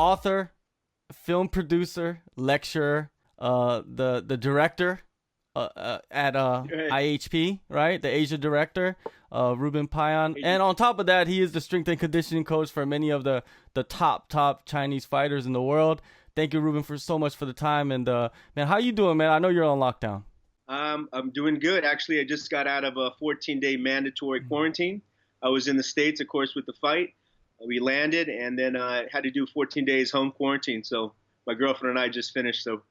author, film producer, lecturer, the director at Right. IHP, right? The Asia director, Ruben Payan. And on top of that, he is the strength and conditioning coach for many of the top Chinese fighters in the world. Thank you, Ruben, for so much for the time. And man, how you doing, man? I know you're on lockdown. I'm doing good. Actually, I just got out of a 14-day mandatory quarantine. I was in the States, of course, with the fight. We landed and then had to do 14 days home quarantine. So my girlfriend and I just finished. So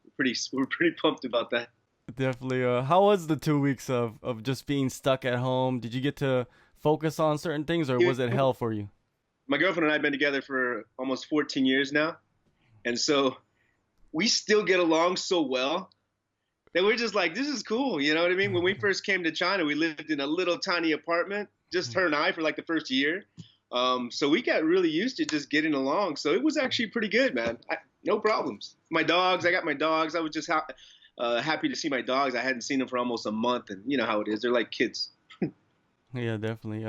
we're pretty pumped about that. Definitely. How was the 2 weeks of just being stuck at home? Did you get to focus on certain things, or was it hell for you? My girlfriend and I have been together for almost 14 years now. And so we still get along so well that we're just like, this is cool. You know what I mean? When we first came to China, we lived in a little tiny apartment, just her and I for like the first year. So we got really used to just getting along. So it was actually pretty good, man. No problems. My dogs, I got my dogs. I was just happy to see my dogs. I hadn't seen them for almost a month. And you know how it is. They're like kids. Yeah, definitely.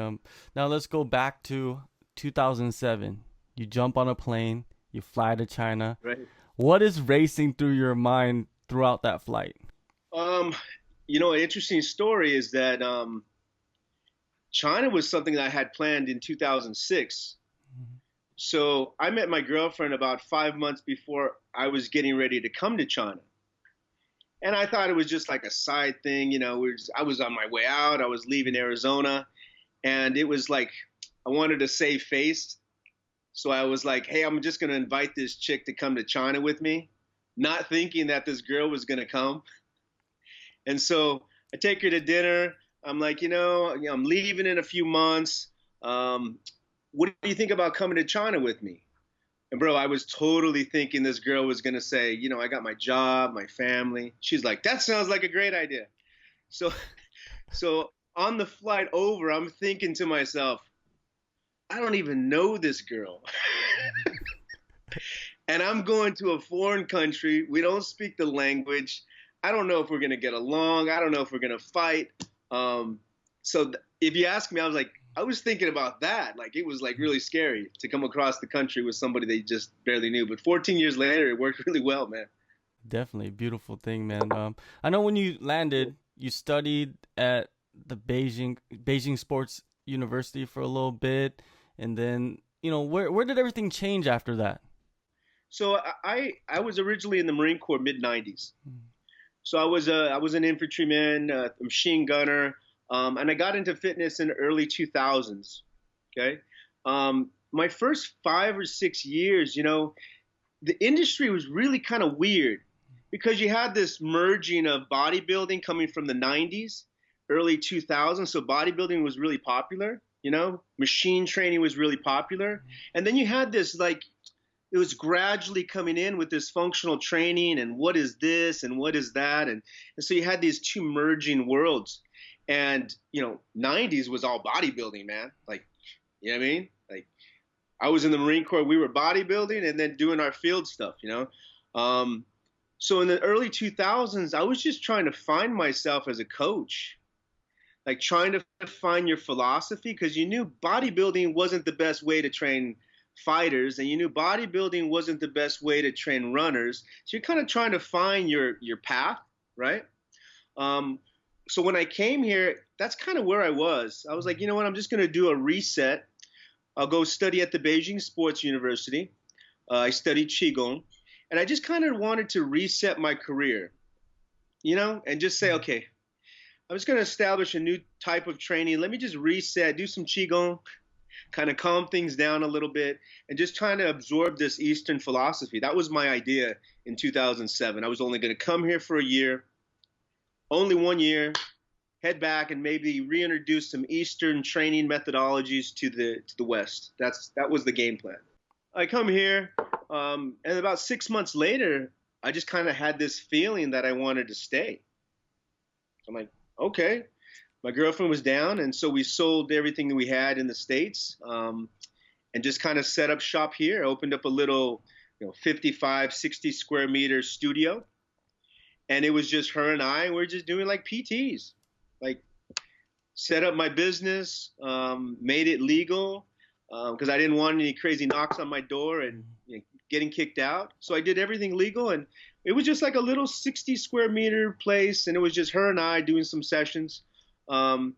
Now let's go back to 2007. You jump on a plane, you fly to China. Right. What is racing through your mind throughout that flight? Um, an interesting story is that China was something that I had planned in 2006. So I met my girlfriend about 5 months before I was getting ready to come to China. And I thought it was just like a side thing. I was on my way out. I was leaving Arizona. And it was like I wanted to save face. So I was like, hey, I'm just going to invite this chick to come to China with me, not thinking that this girl was going to come. And so I take her to dinner. I'm like, I'm leaving in a few months. What do you think about coming to China with me? And bro, I was totally thinking this girl was going to say, I got my job, my family. She's like, that sounds like a great idea. So, so on the flight over, I'm thinking to myself, I don't even know this girl. And I'm going to a foreign country. We don't speak the language. I don't know if we're going to get along. I don't know if we're going to fight. So if you ask me, I was thinking about that. Like, it was like really scary to come across the country with somebody they just barely knew. But 14 years later, it worked really well, man. Definitely. Beautiful thing, man. I know when you landed, you studied at the Beijing Sports University for a little bit. And then, where did everything change after that? So I was originally in the Marine Corps mid-90s. So I was an infantryman, a machine gunner, and I got into fitness in the early 2000s. Okay, my first 5 or 6 years, the industry was really kind of weird because you had this merging of bodybuilding coming from the 90s, early 2000s. So bodybuilding was really popular. Machine training was really popular, and then you had this it was gradually coming in with this functional training and what is this and what is that. And so you had these two merging worlds. And, 90s was all bodybuilding, man. Like, you know what I mean? Like, I was in the Marine Corps, we were bodybuilding and then doing our field stuff. So in the early 2000s, I was just trying to find myself as a coach, like trying to find your philosophy, because you knew bodybuilding wasn't the best way to train fighters, and you knew bodybuilding wasn't the best way to train runners. So you're kind of trying to find your path, right? So when I came here, that's kind of where I was. I was like, you know what? I'm just going to do a reset. I'll go study at the Beijing Sports University. I studied Qigong, and I just kind of wanted to reset my career, and just say, okay, I'm just going to establish a new type of training. Let me just reset, do some Qigong, kind of calm things down a little bit, and just trying to absorb this Eastern philosophy. That was my idea in 2007. I was only going to come here for a year, only 1 year, head back and maybe reintroduce some Eastern training methodologies to the West. That was the game plan. I come here, and about 6 months later, I just kind of had this feeling that I wanted to stay. I'm like, okay. My girlfriend was down, and so we sold everything that we had in the States, and just kind of set up shop here. Opened up a little, 55, 60 square meter studio, and it was just her and I. And we're just doing like PTs, like set up my business, made it legal, because I didn't want any crazy knocks on my door, and getting kicked out. So I did everything legal, and it was just like a little 60 square meter place, and it was just her and I doing some sessions. Um,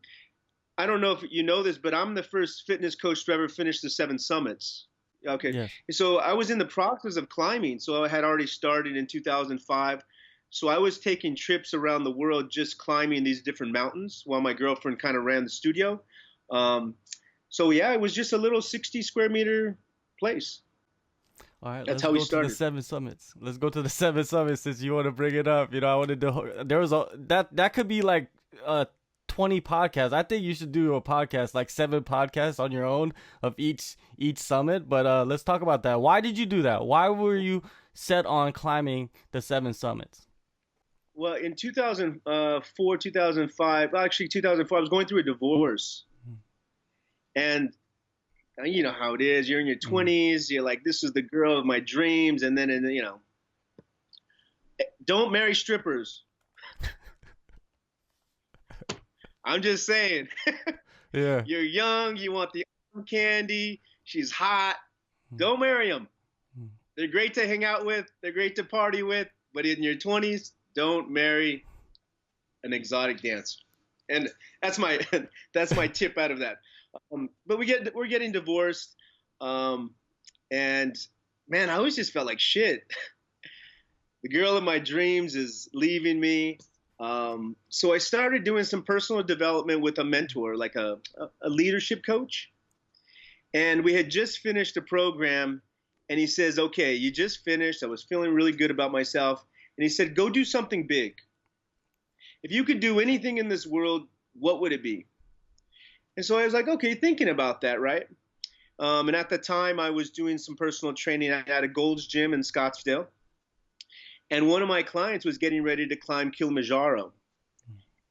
I don't know if you know this, but I'm the first fitness coach to ever finish the 7 summits. Okay. Yes. So I was in the process of climbing. So I had already started in 2005. So I was taking trips around the world just climbing these different mountains while my girlfriend kind of ran the studio. Um, so yeah, it was just a little 60 square meter place. All right, That's let's how we go to the started. 7 summits. Let's go to the 7 summits since you want to bring it up. I wanted to. There was that could be like 20 podcasts. I think you should do a podcast, like 7 podcasts on your own of each summit. But let's talk about that. Why did you do that? Why were you set on climbing the 7 summits? Well, in 2004, 2005, well, actually 2004, I was going through a divorce. And you know how it is. You're in your 20s. You're like, this is the girl of my dreams. And then, don't marry strippers. I'm just saying. Yeah. You're young. You want the arm candy. She's hot. Don't marry them. They're great to hang out with. They're great to party with. But in your 20s, don't marry an exotic dancer. And that's my tip out of that. But we're getting divorced, and man, I always just felt like shit. The girl of my dreams is leaving me. So I started doing some personal development with a mentor, like a leadership coach. And we had just finished a program, and he says, "Okay, you just finished. I was feeling really good about myself." And he said, "Go do something big. If you could do anything in this world, what would it be?" And so I was like, okay, thinking about that, right? And at the time, I was doing some personal training at a Gold's Gym in Scottsdale. And one of my clients was getting ready to climb Kilimanjaro.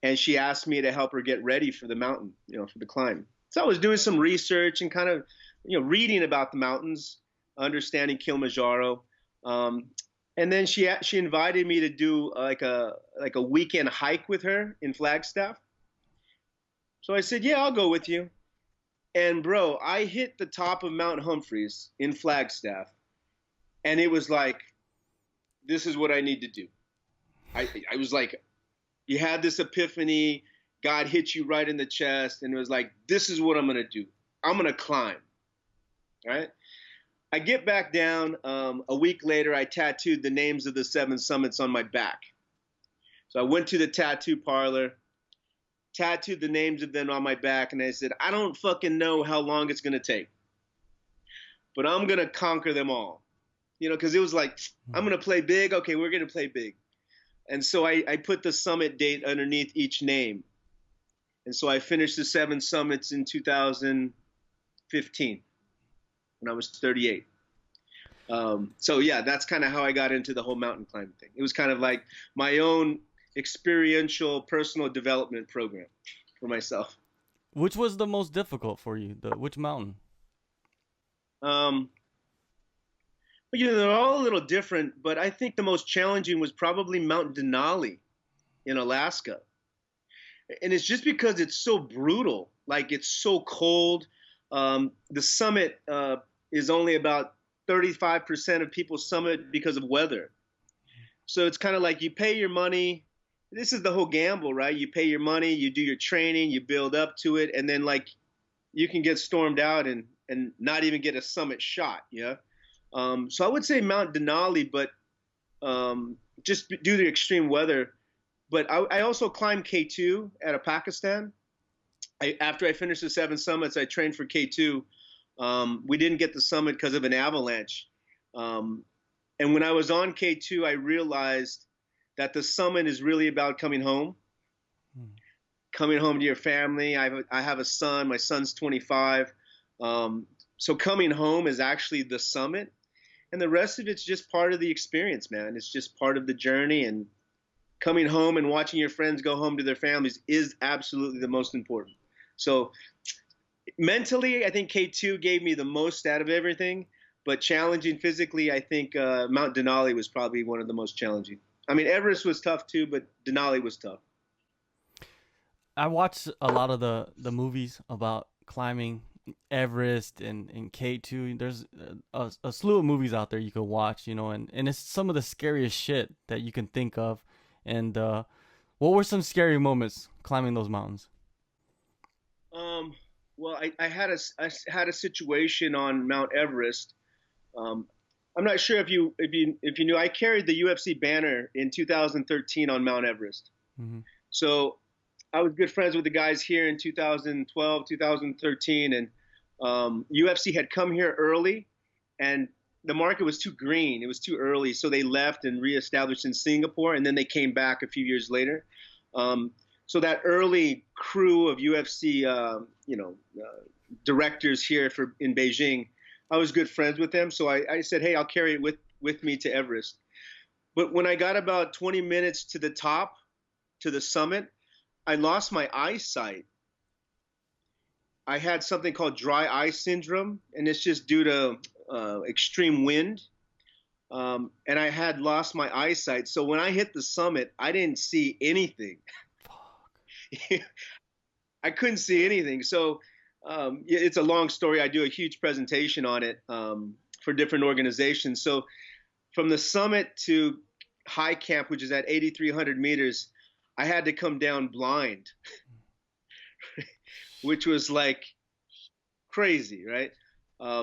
And she asked me to help her get ready for the mountain, for the climb. So I was doing some research and kind of, reading about the mountains, understanding Kilimanjaro. And then she invited me to do like a weekend hike with her in Flagstaff. So I said, yeah, I'll go with you. And bro, I hit the top of Mount Humphreys in Flagstaff. And it was like, this is what I need to do. I was like, you had this epiphany. God hit you right in the chest. And it was like, this is what I'm going to do. I'm going to climb. Right? I get back down. A week later, I tattooed the names of the 7 summits on my back. So I went to the tattoo parlor, tattooed the names of them on my back, and I said, I don't fucking know how long it's going to take, but I'm going to conquer them all. Because it was like, I'm going to play big. Okay, we're going to play big. And so I put the summit date underneath each name. And so I finished the 7 summits in 2015 when I was 38. So yeah, that's kind of how I got into the whole mountain climbing thing. It was kind of like my own experiential personal development program for myself. Which was the most difficult for you? Which mountain? They're all a little different, but I think the most challenging was probably Mount Denali in Alaska. And it's just because it's so brutal. Like, it's so cold. The summit is only about 35% of people summit because of weather. So it's kind of like you pay your money. This is the whole gamble, right? You pay your money, you do your training, you build up to it, and then like you can get stormed out and not even get a summit shot. Yeah. So I would say Mount Denali, but just due to extreme weather. But I also climbed K2 out of Pakistan. After I finished the 7 summits, I trained for K2. We didn't get the summit because of an avalanche. And when I was on K2, I realized that the summit is really about coming home. Coming home to your family. I have a son. My son's 25. So coming home is actually the summit. And the rest of it's just part of the experience, man. It's just part of the journey. And coming home and watching your friends go home to their families is absolutely the most important. So mentally, I think K2 gave me the most out of everything. But challenging physically, I think Mount Denali was probably one of the most challenging. I mean, Everest was tough too, but Denali was tough. I watched a lot of the movies about climbing Everest and K2. There's a slew of movies out there you can watch, and it's some of the scariest shit that you can think of. And what were some scary moments climbing those mountains? Um, well, I had a situation on Mount Everest. Um, I'm not sure if you knew I carried the UFC banner in 2013 on Mount Everest. Hmm. So I was good friends with the guys here in 2012, 2013, and UFC had come here early, and the market was too green. It was too early, so they left and reestablished in Singapore, and then they came back a few years later. Um, so that early crew of UFC, directors here for in Beijing, I was good friends with them. So I said, hey, I'll carry it with me to Everest. But when I got about 20 minutes to the top, to the summit, I lost my eyesight. I had something called dry eye syndrome, and it's just due to extreme wind. And I had lost my eyesight. So when I hit the summit, I didn't see anything. I couldn't see anything. So it's a long story. I do a huge presentation on it for different organizations. So from the summit to high camp, which is at 8,300 meters, I had to come down blind, which was like crazy, right?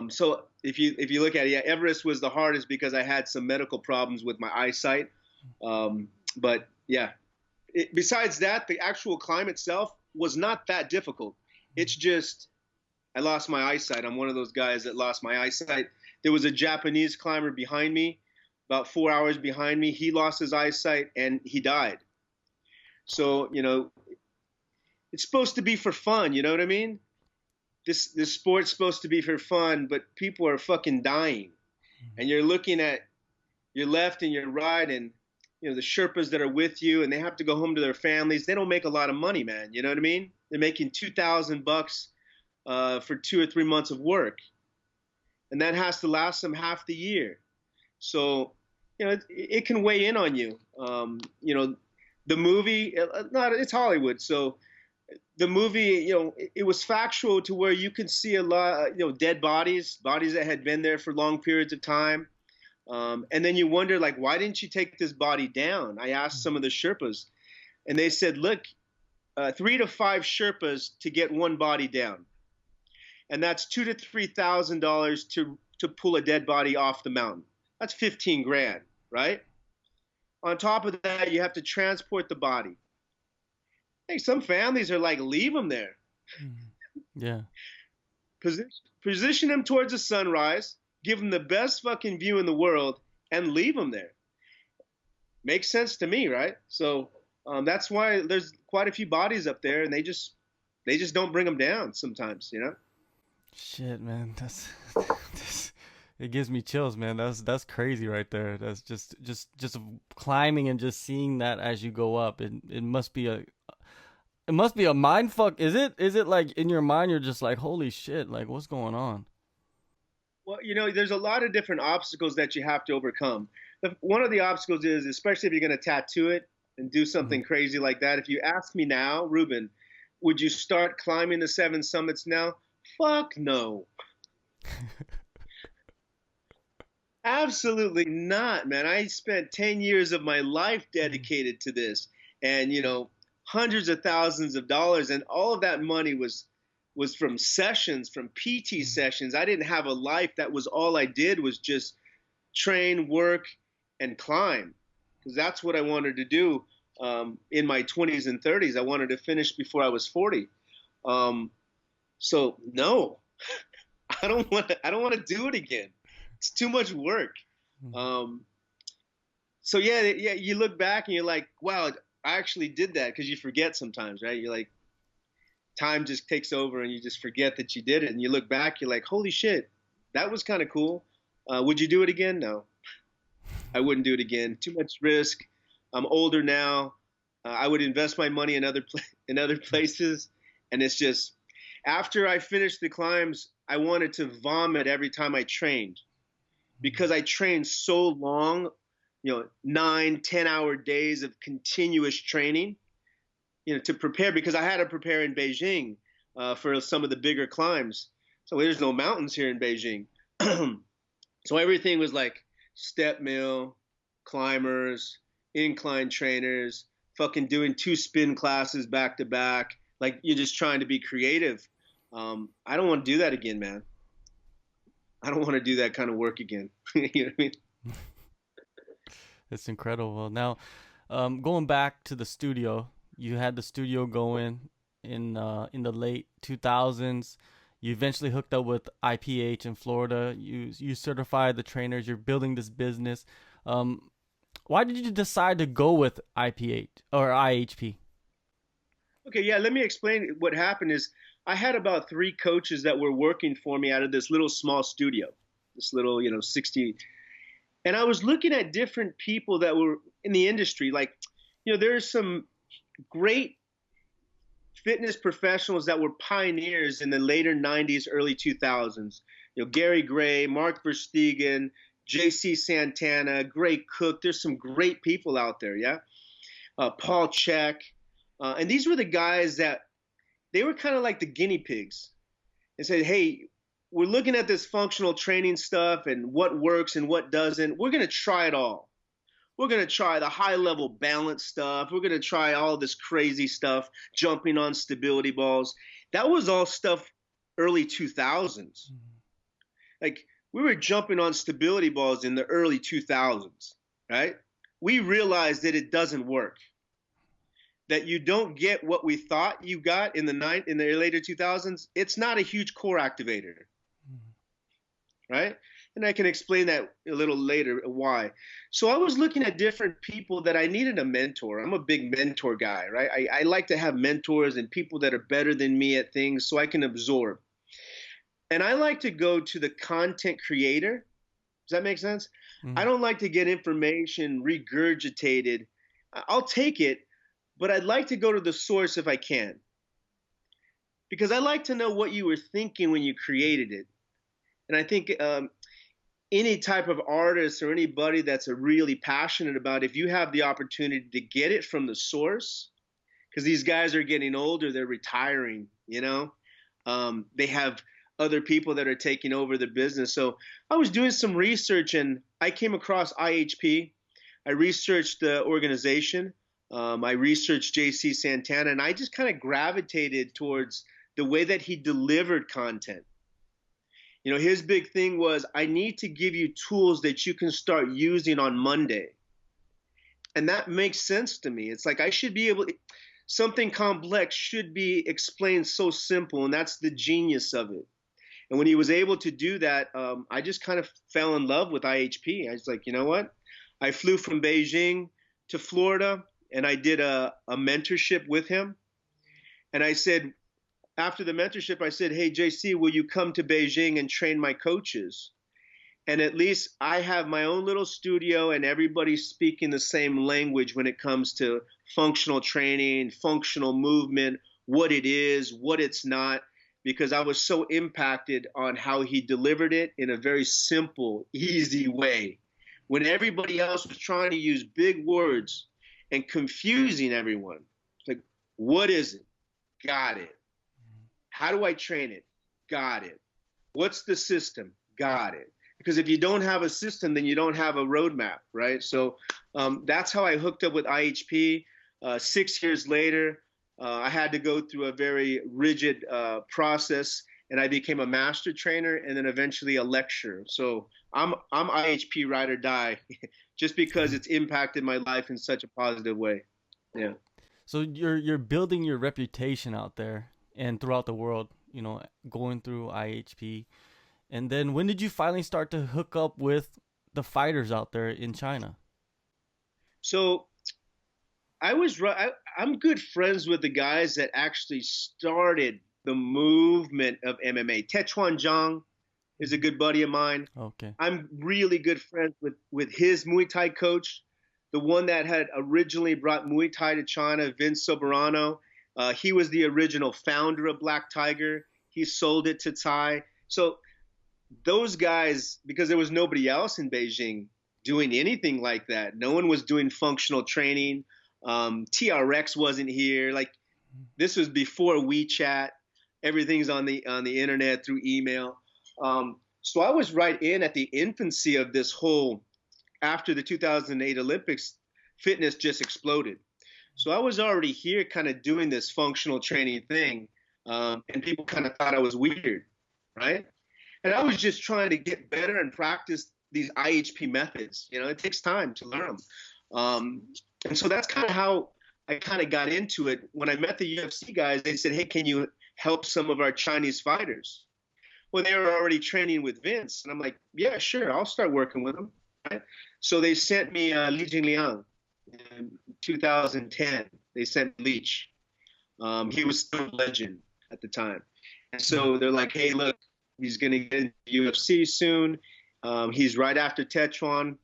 So if you look at it, yeah, Everest was the hardest because I had some medical problems with my eyesight. But yeah, besides that, the actual climb itself was not that difficult. It's just I lost my eyesight. I'm one of those guys that lost my eyesight. There was a Japanese climber behind me, about 4 hours behind me. He lost his eyesight and he died. So, it's supposed to be for fun. You know what I mean? This sport's supposed to be for fun, but people are fucking dying. And you're looking at your left and your right, and the Sherpas that are with you, and they have to go home to their families. They don't make a lot of money, man. You know what I mean? They're making $2,000 for 2 or 3 months of work, and that has to last them half the year. So, it can weigh in on you. The movie, not it's Hollywood, so the movie, it was factual to where you could see a lot, dead bodies that had been there for long periods of time. And then you wonder, like, why didn't you take this body down? I asked some of the Sherpas, and they said, look, 3 to 5 Sherpas to get one body down, and that's $2,000 to $3,000 to pull a dead body off the mountain. That's 15 grand, right? On top of that, you have to transport the body. Hey, some families are like, leave them there. Yeah. Position them towards the sunrise, give them the best fucking view in the world, and leave them there. Makes sense to me, right? So that's why there's quite a few bodies up there, and they just don't bring them down sometimes, Shit, man. It gives me chills, man. That's crazy right there. That's just climbing and just seeing that as you go up. It must be a mind fuck. Is it like in your mind you're just like, holy shit, like what's going on? Well, there's a lot of different obstacles that you have to overcome. One of the obstacles is, especially if you're going to tattoo it and do something crazy like that. If you ask me now, Ruben, would you start climbing the 7 summits now? Fuck no. Absolutely not, man. I spent 10 years of my life dedicated to this, and hundreds of thousands of dollars, and all of that money was from sessions, from PT sessions. I didn't have a life. That was all I did, was just train, work, and climb, because that's what I wanted to do in my 20s and 30s. I wanted to finish before I was 40. So no, I don't want to do it again. It's too much work. So yeah, you look back and you're like, wow, I actually did that, because you forget sometimes, right? You're like, time just takes over and you just forget that you did it. And you look back, you're like, holy shit, that was kind of cool. Would you do it again? No, I wouldn't do it again. Too much risk. I'm older now. I would invest my money in other places. And it's just, after I finished the climbs, I wanted to vomit every time I trained, because I trained so long, 9-10 hour days of continuous training, to prepare, because I had to prepare in Beijing for some of the bigger climbs. So there's no mountains here in Beijing. So everything was like step mill, climbers, incline trainers, fucking doing 2 spin classes back to back. Like you're just trying to be creative. I don't want to do that again, man. I don't want to do that kind of work again. You know what I mean? It's incredible. Now, going back to the studio, you had the studio going in the late 2000s. You eventually hooked up with IPH in Florida. You certified the trainers. You're building this business. Why did you decide to go with IPH or IHP? Okay, yeah, let me explain what happened is I had about 3 coaches that were working for me out of this little small studio, this little, 60. And I was looking at different people that were in the industry. Like, there's some great fitness professionals that were pioneers in the later 90s, early 2000s. Gary Gray, Mark Verstegen, JC Santana, Gray Cook. There's some great people out there, yeah? Paul Chek. And these were the guys that they were kind of like the guinea pigs and said, hey, we're looking at this functional training stuff and what works and what doesn't. We're going to try it all. We're going to try the high level balance stuff. We're going to try all this crazy stuff, jumping on stability balls. That was all stuff early 2000s. Like we were jumping on stability balls in the early 2000s, right? We realized that it doesn't work. That you don't get what we thought you got in the later 2000s. It's not a huge core activator, right? And I can explain that a little later why. So I was looking at different people that I needed a mentor. I'm a big mentor guy, right? I like to have mentors and people that are better than me at things so I can absorb. And I like to go to the content creator. Does that make sense? I don't like to get information regurgitated. I'll take it, but I'd like to go to the source if I can. Because I like to know what you were thinking when you created it. And I think any type of artist or anybody that's really passionate about, if you have the opportunity to get it from the source, because these guys are getting older, they're retiring, they have other people that are taking over the business. So I was doing some research and I came across IHP. I researched the organization. I researched JC Santana, and I just kind of gravitated towards the way that he delivered content. His big thing was, I need to give you tools that you can start using on Monday. And that makes sense to me. It's like I should be able to, something complex should be explained so simple, and that's the genius of it. And when he was able to do that, I just kind of fell in love with IHP. I was like, you know what? I flew from Beijing to Florida, and I did a mentorship with him. And I said, after the mentorship, I said, hey, JC, will you come to Beijing and train my coaches? And at least I have my own little studio and everybody's speaking the same language when it comes to functional training, functional movement, what it is, what it's not, because I was so impacted on how he delivered it in a very simple, easy way. When everybody else was trying to use big words and confusing everyone. It's like, what is it? Got it. How do I train it? Got it. What's the system? Got it. Because if you don't have a system, then you don't have a roadmap, right? So that's how I hooked up with IHP. 6 years later, I had to go through a very rigid process, and I became a master trainer and then eventually a lecturer. So I'm IHP ride or die, just because it's impacted my life in such a positive way. Yeah. So you're building your reputation out there and throughout the world, going through IHP. And then when did you finally start to hook up with the fighters out there in China? So I'm good friends with the guys that actually started the movement of MMA. Techuan Zhang is a good buddy of mine. Okay. I'm really good friends with his Muay Thai coach, the one that had originally brought Muay Thai to China, Vince Soberano. He was the original founder of Black Tiger. He sold it to Thai. So those guys, because there was nobody else in Beijing doing anything like that. No one was doing functional training. TRX wasn't here. Like, this was before WeChat. Everything's on the internet through email. So I was right in at the infancy of this whole. After the 2008 Olympics, fitness just exploded. So I was already here, kind of doing this functional training thing, and people kind of thought I was weird, right? And I was just trying to get better and practice these IHP methods. You know, it takes time to learn them. And so that's kind of how I kind of got into it. When I met the UFC guys, they said, "Hey, can you help some of our Chinese fighters?" Well, they were already training with Vince, and I'm like, "Yeah, sure, I'll start working with them." Right? So they sent me Li Jingliang in 2010. They sent Leach. He was still a legend at the time. And so they're like, "Hey, look, he's going to get into UFC soon. He's right after Tetron."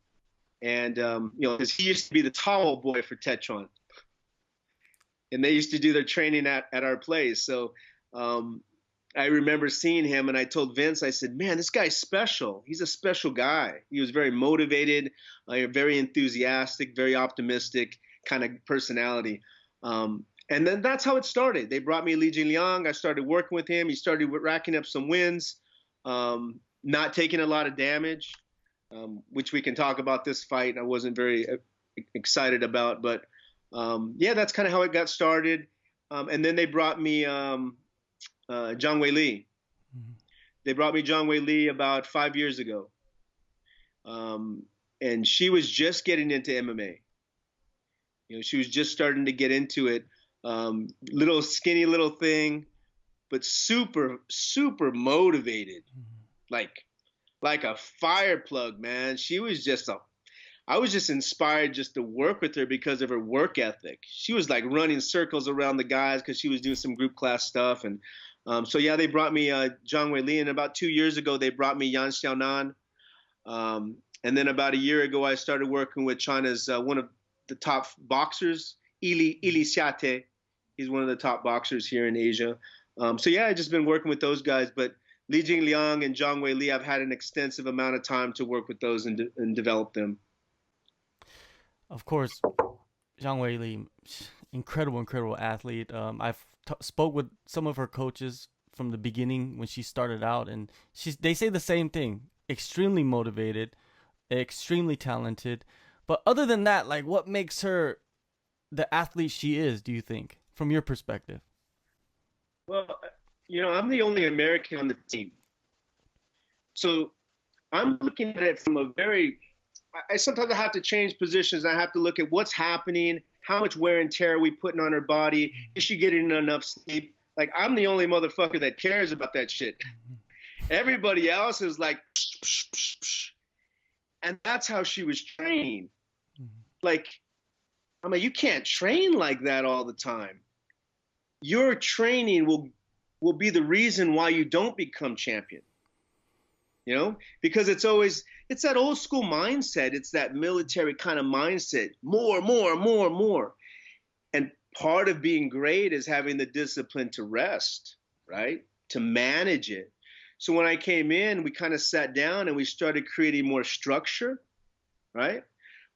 And, you know, because he used to be the towel boy for Tetron. And they used to do their training at our place. So I remember seeing him, and I told Vince, I said, "Man, this guy's special. He's a special guy." He was very motivated, very enthusiastic, very optimistic kind of personality. And then that's how it started. They brought me Li Jingliang. I started working with him. He started racking up some wins, not taking a lot of damage, which we can talk about this fight. I wasn't very excited about. But, yeah, that's kind of how it got started. And then they brought me Zhang Weili. They brought me Zhang Weili about 5 years ago. And she was just getting into MMA. You know, she was just starting to get into it. Little skinny little thing, but super, super motivated. Like a fire plug, man. She was just I was just inspired just to work with her because of her work ethic. She was like running circles around the guys because she was doing some group class stuff. And so, yeah, they brought me Zhang Weili. And about 2 years ago, they brought me Xiaonan. And then about a year ago, I started working with China's one of the top boxers, Ili Xiate. He's one of the top boxers here in Asia. So, yeah, I've just been working with those guys. But Li Jingliang and Zhang Weili, I've had an extensive amount of time to work with those and develop them. Of course, Zhang Weili, incredible athlete. I've spoke with some of her coaches from the beginning when she started out, and they say the same thing. Extremely motivated, extremely talented. But other than that, like, what makes her the athlete she is, do you think, from your perspective? Well, you know, I'm the only American on the team. So I'm looking at it from a very I sometimes have to change positions. I have to look at what's happening, how much wear and tear are we putting on her body, is she getting enough sleep? Like, I'm the only motherfucker that cares about that shit. Everybody else is like, psh, psh, psh, psh. And that's how she was trained. Like, I'm like, you can't train like that all the time. Your training will be the reason why you don't become champion. You know, because it's that old school mindset. It's that military kind of mindset. More. And part of being great is having the discipline to rest, right? To manage it. So when I came in, we kind of sat down and we started creating more structure, right?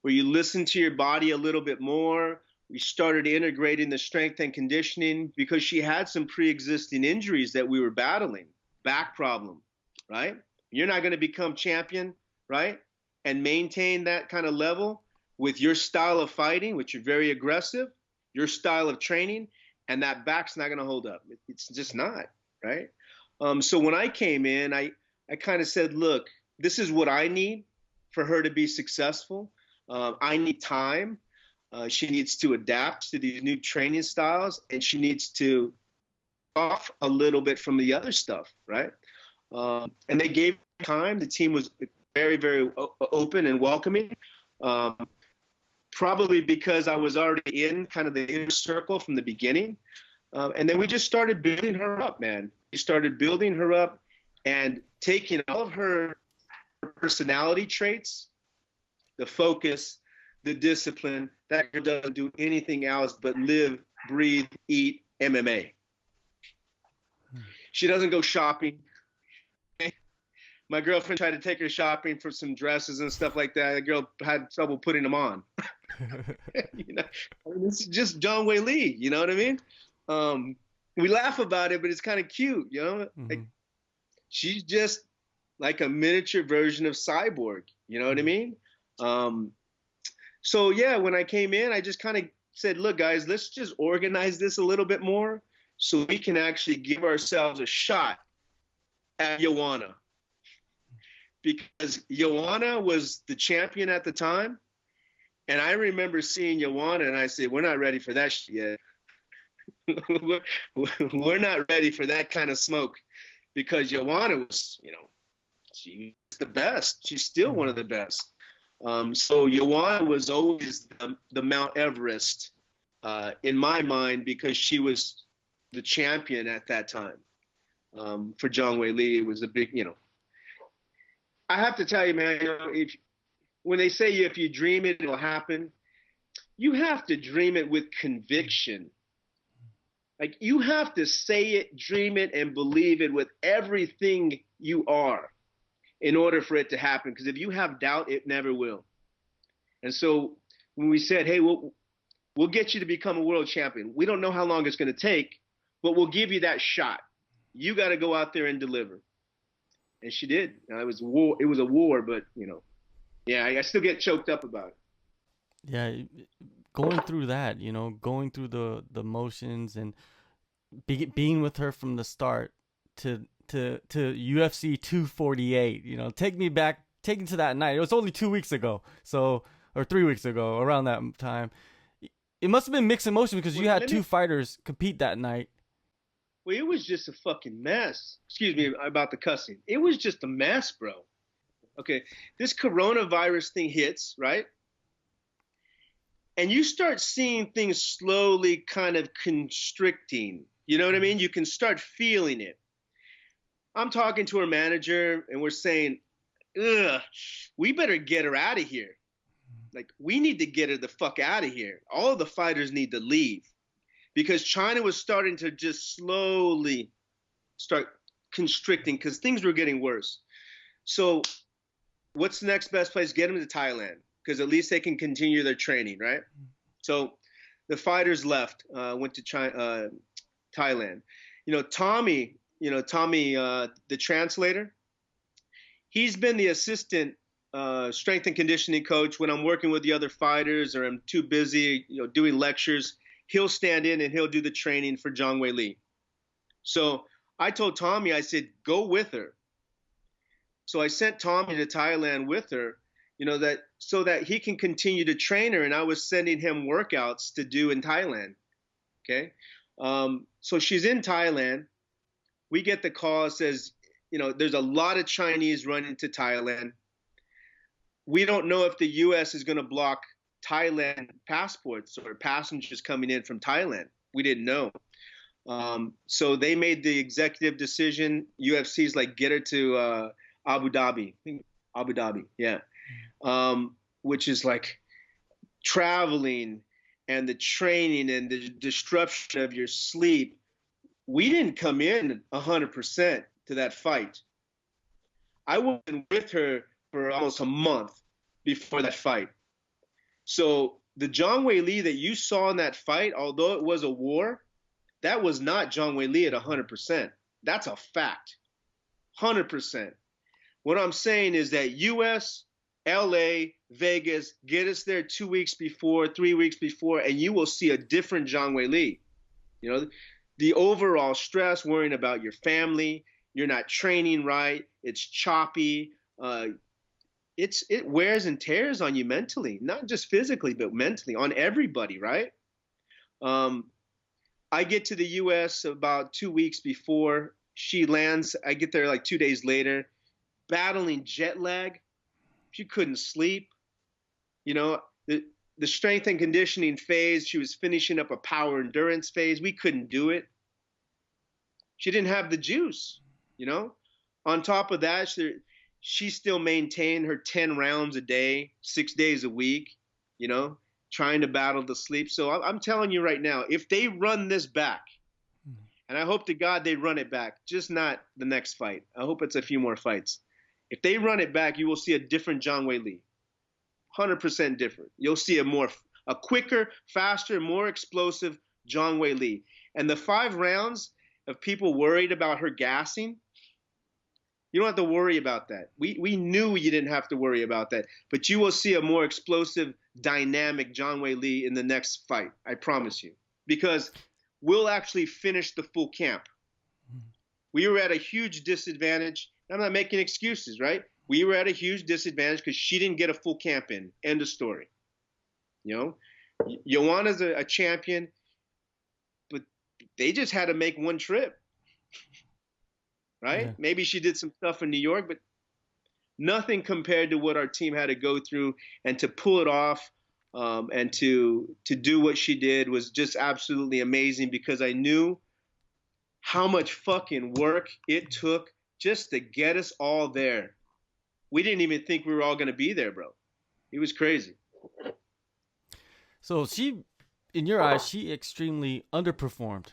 Where you listen to your body a little bit more. We started integrating the strength and conditioning because she had some pre-existing injuries that we were battling, back problem, right? You're not going to become champion, right? And maintain that kind of level with your style of fighting, which you're very aggressive, your style of training, and that back's not going to hold up. It's just not, right? So when I came in, I kind of said, look, this is what I need for her to be successful. I need time. She needs to adapt to these new training styles, and she needs to off a little bit from the other stuff, right? And they gave time. The team was very, very open and welcoming, probably because I was already in kind of the inner circle from the beginning. And then we just started building her up, man. We started building her up and taking all of her personality traits, the focus, the discipline. That girl doesn't do anything else but live, breathe, eat MMA. She doesn't go shopping. My girlfriend tried to take her shopping for some dresses and stuff like that. The girl had trouble putting them on. You know, I mean, this is just Zhang Weili. You know what I mean? we laugh about it, but it's kind of cute, you know? Like, she's just like a miniature version of Cyborg. You know what I mean? Um, so yeah, when I came in, I just kind of said, look, guys, let's just organize this a little bit more so we can actually give ourselves a shot at Joanna. Because Joanna was the champion at the time. And I remember seeing Joanna and I said, we're not ready for that shit yet. We're not ready for that kind of smoke, because Joanna was, you know, she's the best. She's still one of the best. So Joanna was always the Mount Everest in my mind, because she was the champion at that time. For Zhang Weili, it was a big, you know. I have to tell you, man, you know, when they say if you dream it, it'll happen, you have to dream it with conviction. Like, you have to say it, dream it, and believe it with everything you are in order for it to happen. Because if you have doubt, it never will. And so when we said, hey, we'll get you to become a world champion, we don't know how long it's going to take, but we'll give you that shot. You got to go out there and deliver. And she did. Now, it was war. It was a war, but, you know, yeah, I still get choked up about it. Yeah, going through that, you know, going through the motions and being with her from the start to UFC 248, you know, take me to that night. It was only 2 weeks ago, or 3 weeks ago, around that time. It must have been mixed emotions because you had two fighters compete that night. Well, it was just a fucking mess. Excuse me about the cussing. It was just a mess, bro. Okay, this coronavirus thing hits, right? And you start seeing things slowly kind of constricting. You know what I mean? You can start feeling it. I'm talking to her manager and we're saying, ugh, we better get her out of here. Like, we need to get her the fuck out of here. All of the fighters need to leave. Because China was starting to just slowly start constricting because things were getting worse. So what's the next best place? Get them to Thailand, because at least they can continue their training, right? So the fighters left, went to Thailand. Tommy, the translator, he's been the assistant strength and conditioning coach when I'm working with the other fighters or I'm too busy, doing lectures. He'll stand in and he'll do the training for Zhang Weili. So I told Tommy, I said, go with her. So I sent Tommy to Thailand with her, so that he can continue to train her. And I was sending him workouts to do in Thailand. Okay. So she's in Thailand. We get the call, it says, there's a lot of Chinese running to Thailand. We don't know if the U.S. is going to block Thailand passports or passengers coming in from Thailand. We didn't know. So they made the executive decision. UFC's like, get her to Abu Dhabi, yeah. Which is like traveling and the training and the disruption of your sleep. We didn't come in 100% to that fight. I wasn't with her for almost a month before that fight. So the Zhang Weili that you saw in that fight, although it was a war, that was not Zhang Weili at 100%. That's a fact. 100%. What I'm saying is that US, LA, Vegas, get us there 2 weeks before, 3 weeks before, and you will see a different Zhang Weili. The overall stress, worrying about your family, you're not training right, it's choppy, it wears and tears on you mentally, not just physically, but mentally, on everybody, right? I get to the U.S. about 2 weeks before she lands. I get there like 2 days later, battling jet lag. She couldn't sleep. The strength and conditioning phase, she was finishing up a power endurance phase. We couldn't do it. She didn't have the juice, On top of that, she still maintained her 10 rounds a day, 6 days a week, trying to battle the sleep. So I'm telling you right now, if they run this back, and I hope to God they run it back, just not the next fight. I hope it's a few more fights. If they run it back, you will see a different Zhang Weili. 100% different. You'll see a quicker, faster, more explosive Zhang Weili. And the 5 rounds of people worried about her gassing, you don't have to worry about that. We knew you didn't have to worry about that. But you will see a more explosive, dynamic Zhang Weili in the next fight. I promise you. Because we'll actually finish the full camp. We were at a huge disadvantage. I'm not making excuses, right? We were at a huge disadvantage because she didn't get a full camp in. End of story. You know, Joanna's a champion, but they just had to make one trip, right? Yeah. Maybe she did some stuff in New York, but nothing compared to what our team had to go through, and to pull it off, and to do what she did was just absolutely amazing, because I knew how much fucking work it took just to get us all there. We didn't even think we were all going to be there, bro. It was crazy. So she, in your eyes, she extremely underperformed.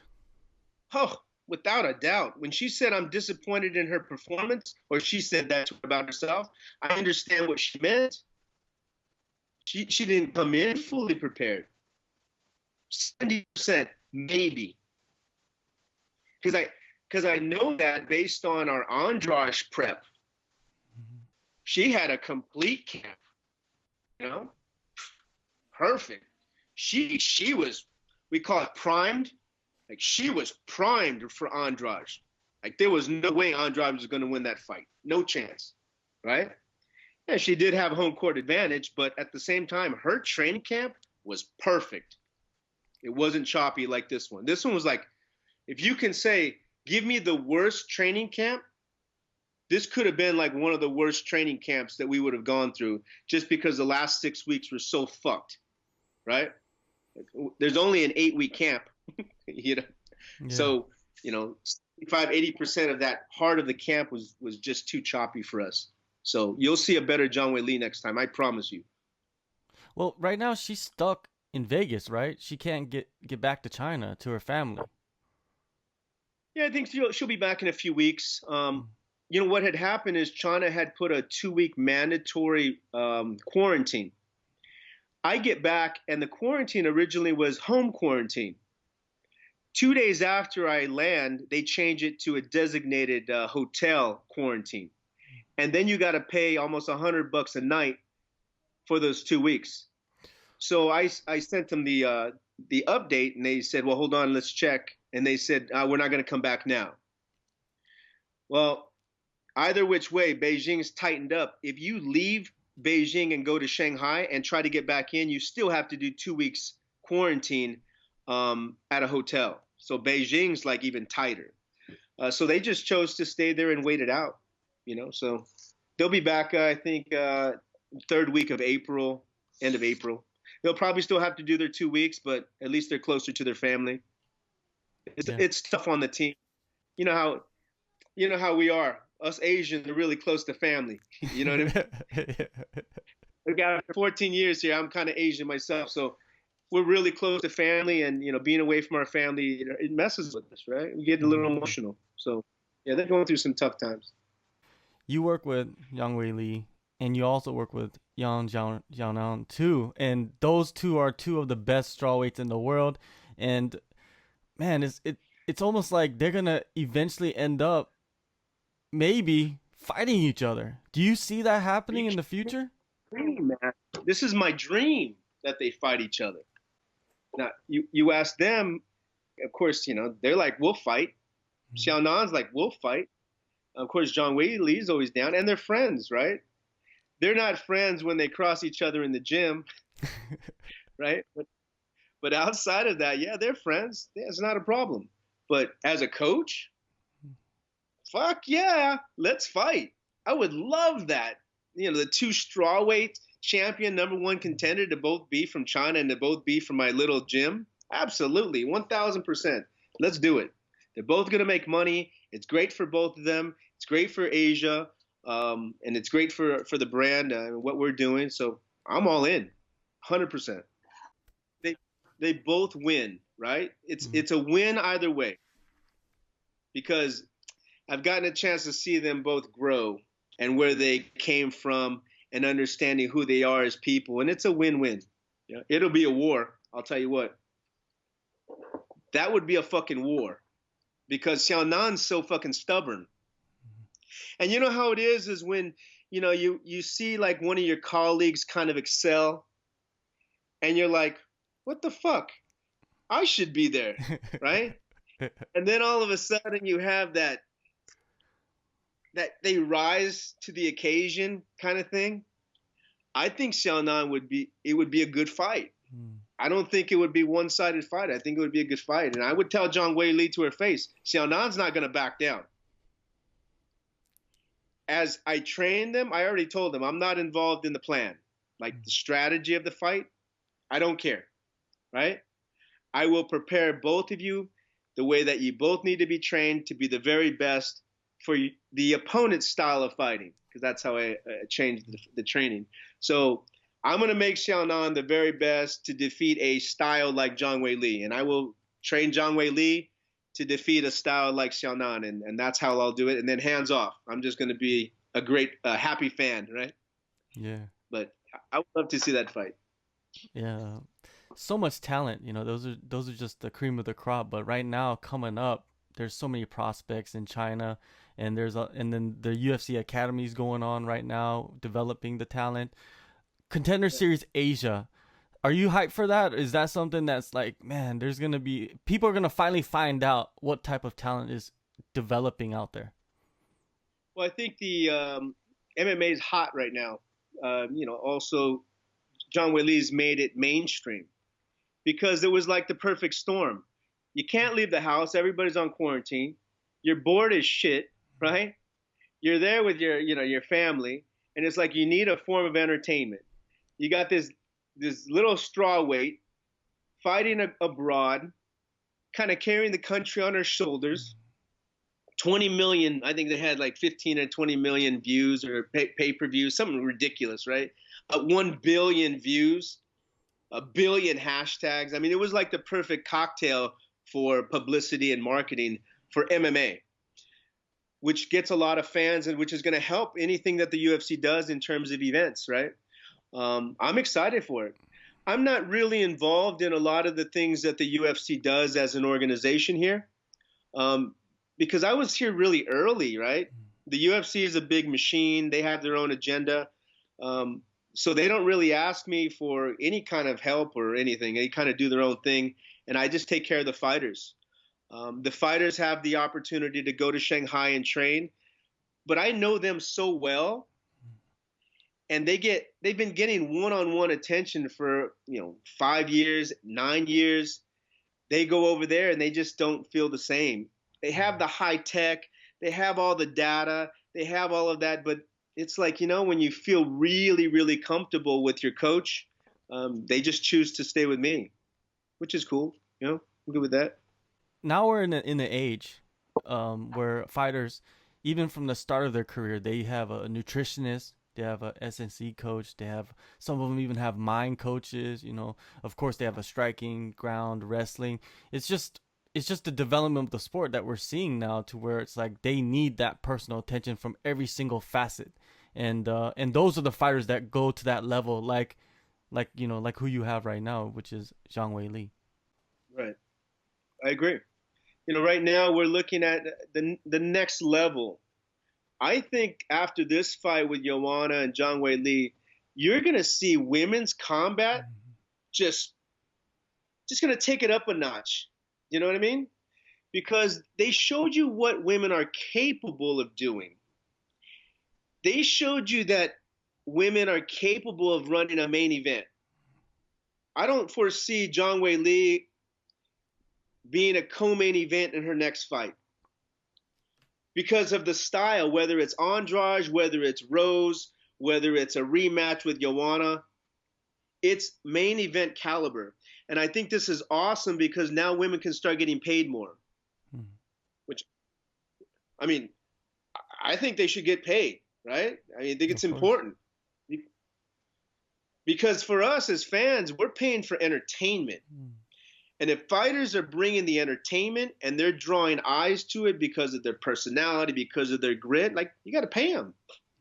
Oh, without a doubt. When she said I'm disappointed in her performance, or she said that about herself, I understand what she meant. She didn't come in fully prepared. 70% maybe. Because I know that based on our Andrade prep, she had a complete camp, you know, perfect. She was, we call it primed. Like, she was primed for Andrade. Like, there was no way Andrade was going to win that fight. No chance, right? Yeah, she did have home court advantage, but at the same time, her training camp was perfect. It wasn't choppy like this one. This one was like, if you can say, give me the worst training camp, this could have been like one of the worst training camps that we would have gone through, just because the last 6 weeks were so fucked, right? There's only an 8-week camp, you know? Yeah. So, you know, 75-80% of that heart of the camp was just too choppy for us. So you'll see a better Zhang Weili next time, I promise you. Well, right now she's stuck in Vegas, right? She can't get back to China, to her family. Yeah, I think she'll be back in a few weeks. You know, what had happened is China had put a 2-week mandatory quarantine. I get back, and the quarantine originally was home quarantine. 2 days after I land, they change it to a designated hotel quarantine. And then you got to pay almost $100 a night for those 2 weeks. So I sent them the update, and they said, well, hold on, let's check. And they said, we're not going to come back now. Well, either which way, Beijing's tightened up. If you leave Beijing and go to Shanghai and try to get back in, you still have to do 2 weeks quarantine at a hotel. So Beijing's like even tighter. So they just chose to stay there and wait it out, you know. So they'll be back, I think, 3rd week of April, end of April. They'll probably still have to do their 2 weeks, but at least they're closer to their family. It's tough on the team. You know how we are. Us Asians are really close to family. You know what I mean? I've got 14 years here. I'm kind of Asian myself, so we're really close to family. And you know, being away from our family, it messes with us, right? We get a little emotional. So yeah, they're going through some tough times. You work with Zhang Weili, and you also work with Xiaonan too, and those two are two of the best strawweights in the world. And man, it's almost like they're gonna eventually end up maybe fighting each other. Do you see that happening in the future? Man. This is my dream, that they fight each other. Now, you ask them, of course, you know, they're like, we'll fight. Xiaonan's like, we'll fight. Of course, Zhang Weili's always down, and they're friends, right? They're not friends when they cross each other in the gym, right? But outside of that, yeah, they're friends. Yeah, it's not a problem. But as a coach, fuck yeah, let's fight. I would love that. You know, the two strawweight champion, #1 contender to both be from China and to both be from my little gym. Absolutely, 1,000%. Let's do it. They're both going to make money. It's great for both of them. It's great for Asia, and it's great for the brand and what we're doing. So I'm all in, 100%. They both win, right? It's a win either way, because I've gotten a chance to see them both grow and where they came from and understanding who they are as people, and it's a win-win. Yeah, it'll be a war, I'll tell you what. that would be a fucking war because Xiaonan's so fucking stubborn. And you know how it is when, you see like one of your colleagues kind of excel and you're like, what the fuck? I should be there, right? And then all of a sudden you have that they rise to the occasion kind of thing. I think Xiaonan would be a good fight. I don't think it would be one-sided fight. I think it would be a good fight. And I would tell Zhang Weili to her face, Xiaonan's not going to back down. As I train them, I already told them I'm not involved in the plan. Like the strategy of the fight, I don't care, right? I will prepare both of you the way that you both need to be trained to be the very best for the opponent's style of fighting, because that's how I changed the training. So I'm going to make Xiaonan the very best to defeat a style like Zhang Weili, and I will train Zhang Weili to defeat a style like Xiaonan, and that's how I'll do it. And then hands off. I'm just going to be a great, happy fan, right? Yeah. But I would love to see that fight. Yeah. So much talent, those are just the cream of the crop. But right now, coming up, there's so many prospects in China, and and then the UFC academies going on right now, developing the talent. Contender Series Asia, are you hyped for that? Is that something that's like, man, people are gonna finally find out what type of talent is developing out there? Well, I think the MMA is hot right now. Also, Zhang Weili's made it mainstream because it was like the perfect storm. You can't leave the house. Everybody's on quarantine. You're bored as shit, right? You're there with your family, and it's like you need a form of entertainment. You got this little strawweight fighting abroad, kind of carrying the country on her shoulders. 20 million, I think they had like 15 or 20 million views or pay-per-views, something ridiculous, right? 1 billion views, 1 billion hashtags. I mean, it was like the perfect cocktail for publicity and marketing for MMA, which gets a lot of fans and which is going to help anything that the UFC does in terms of events, right? I'm excited for it. I'm not really involved in a lot of the things that the UFC does as an organization here, because I was here really early, right? The UFC is a big machine. They have their own agenda. So they don't really ask me for any kind of help or anything. They kind of do their own thing, and I just take care of the fighters. The fighters have the opportunity to go to Shanghai and train, but I know them so well, and they've been getting one-on-one attention for 5 years, 9 years. They go over there and they just don't feel the same. They have the high tech, they have all the data, they have all of that, but it's like, when you feel really, really comfortable with your coach, they just choose to stay with me, which is cool. I'm good with that. Now we're in the age where fighters, even from the start of their career, they have a nutritionist, they have a SNC coach, some of them even have mind coaches. Of course they have a striking, ground, wrestling. It's just the development of the sport that we're seeing now, to where it's like they need that personal attention from every single facet, and those are the fighters that go to that level, like who you have right now, which is Zhang Weili. Right, I agree. Right now we're looking at the next level. I think after this fight with Joanna and Zhang Weili, you're gonna see women's combat just gonna take it up a notch. You know what I mean? Because they showed you what women are capable of doing. They showed you that women are capable of running a main event. I don't foresee Zhang Weili being a co-main event in her next fight because of the style, whether it's Andrade, whether it's Rose, whether it's a rematch with Joanna. It's main event caliber. And I think this is awesome because now women can start getting paid more. Which, I mean, I think they should get paid, right? I think it's important. Because for us as fans, we're paying for entertainment. And if fighters are bringing the entertainment and they're drawing eyes to it because of their personality, because of their grit, like, you got to pay them.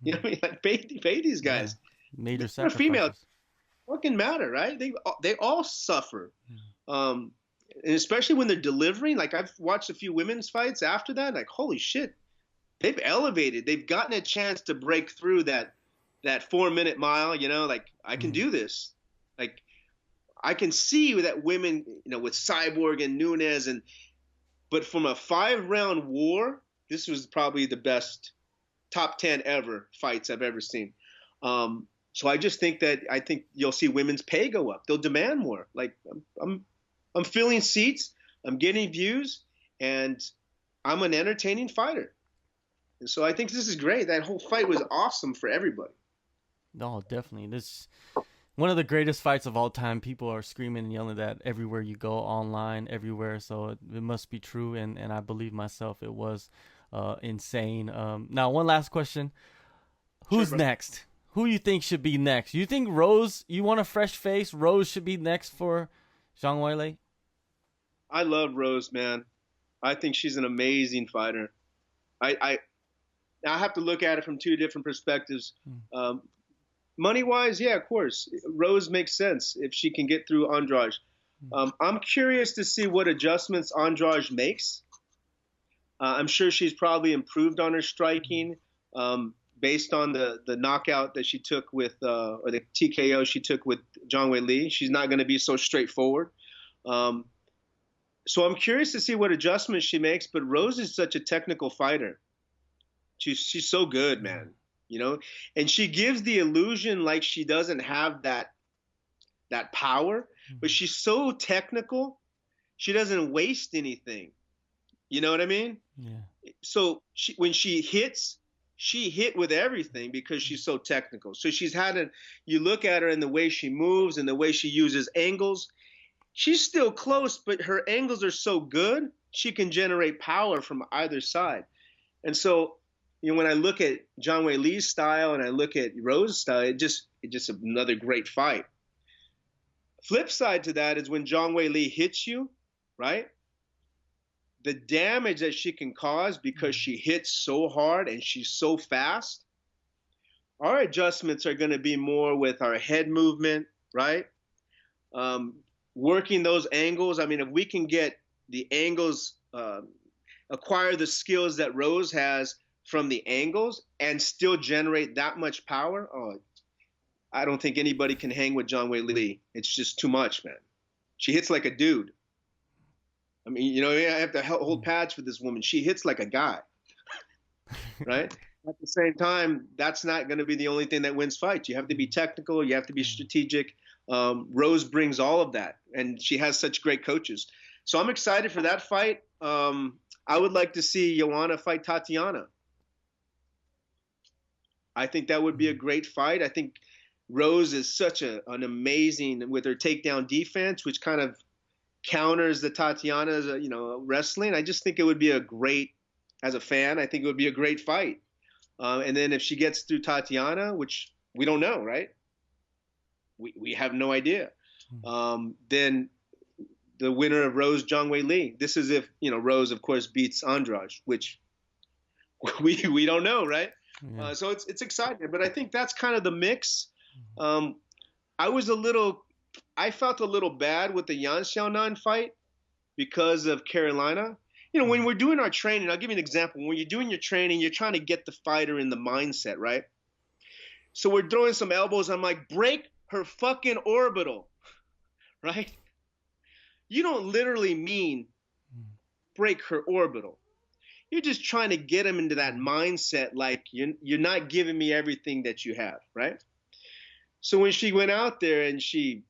You know what I mean? Like, pay these guys. Yeah. Major sacrifices. Female fucking matter, right? They all suffer. And especially when they're delivering. Like I've watched a few women's fights after that. Like holy shit, they've elevated. They've gotten a chance to break through that 4 minute mile. You know, like I can do this. Like I can see that women, you know, with Cyborg and Nunes but from a 5 round war, this was probably the best top 10 ever fights I've ever seen. So I just think I think you'll see women's pay go up. They'll demand more. Like I'm filling seats, I'm getting views, and I'm an entertaining fighter. And so I think this is great. That whole fight was awesome for everybody. No, definitely. This one of the greatest fights of all time. People are screaming and yelling that everywhere you go, online, everywhere. So it must be true, and I believe myself it was insane. Now, one last question. Who's next? Who you think should be next? You think Rose, you want a fresh face? Rose should be next for Zhang Weili? I love Rose, man. I think she's an amazing fighter. I have to look at it from two different perspectives. Money-wise, yeah, of course. Rose makes sense if she can get through Andrade. I'm curious to see what adjustments Andrade makes. I'm sure she's probably improved on her striking based on the knockout that she took with, or the TKO she took with Zhang Weili. She's not going to be so straightforward. So I'm curious to see what adjustments she makes, but Rose is such a technical fighter. She's so good, man. You know, and she gives the illusion like she doesn't have that power, but she's so technical, she doesn't waste anything. You know what I mean? Yeah. So when she hits, she hit with everything because she's so technical. So you look at her and the way she moves and the way she uses angles, she's still close, but her angles are so good, she can generate power from either side. And so, you know, when I look at Zhang Weili's style and I look at Rose's style, it's just another great fight. Flip side to that is when Zhang Weili hits you, right? The damage that she can cause because she hits so hard and she's so fast. Our adjustments are going to be more with our head movement, right? Working those angles. I mean, if we can get the angles, acquire the skills that Rose has from the angles and still generate that much power, I don't think anybody can hang with Zhang Weili. It's just too much, man. She hits like a dude. I mean, you know, I have to hold pads for this woman. She hits like a guy, right? At the same time, that's not going to be the only thing that wins fights. You have to be technical. You have to be strategic. Rose brings all of that, and she has such great coaches. So I'm excited for that fight. I would like to see Joanna fight Tatiana. I think that would be a great fight. I think Rose is such an amazing with her takedown defense, which kind of counters the Tatiana's, wrestling. I just think it would be a great, as a fan, I think it would be a great fight. And then if she gets through Tatiana, which we don't know, right? We have no idea. Then the winner of Rose Zhang Weili. This is if Rose, of course, beats Andrade, which we don't know, right? Yeah. So it's exciting, but I think that's kind of the mix. I felt a little bad with the Yan Xiaonan fight because of Carolina. When we're doing our training, I'll give you an example. When you're doing your training, you're trying to get the fighter in the mindset, right? So we're throwing some elbows. I'm like, break her fucking orbital, right? You don't literally mean break her orbital. You're just trying to get him into that mindset like you're not giving me everything that you have, right? So when she went out there and she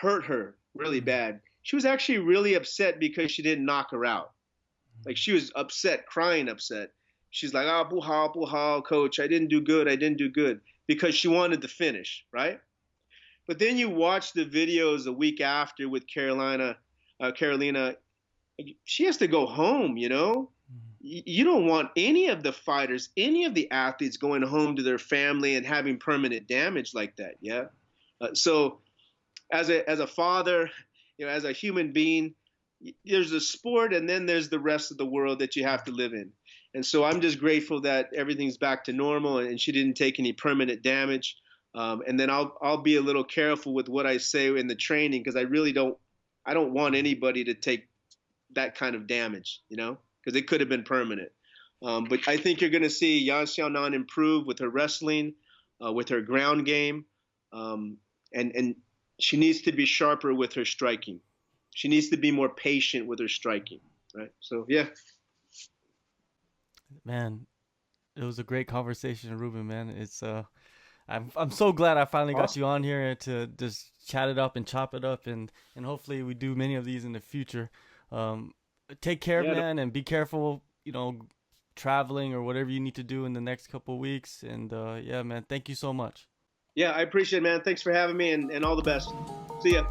hurt her really bad, she was actually really upset because she didn't knock her out. Like she was upset, crying upset. She's like, buhao, coach, I didn't do good, because she wanted to finish, right? But then you watch the videos a week after with Carolina, she has to go home, You don't want any of the fighters, any of the athletes going home to their family and having permanent damage like that, yeah? So as a father, as a human being, there's a sport and then there's the rest of the world that you have to live in. And so I'm just grateful that everything's back to normal and she didn't take any permanent damage. And then I'll be a little careful with what I say in the training because I really don't I don't want anybody to take that kind of damage, because it could have been permanent. But I think you're going to see Yan Xiaonan improve with her wrestling, with her ground game, and she needs to be sharper with her striking. She needs to be more patient with her striking, right? So yeah. Man, it was a great conversation, Ruben. Man, I'm so glad I finally got you on here to just chat it up and chop it up, and hopefully we do many of these in the future. Take care, man, and be careful. Traveling or whatever you need to do in the next couple of weeks. And yeah, man, thank you so much. Yeah, I appreciate it, man. Thanks for having me, and all the best. See ya.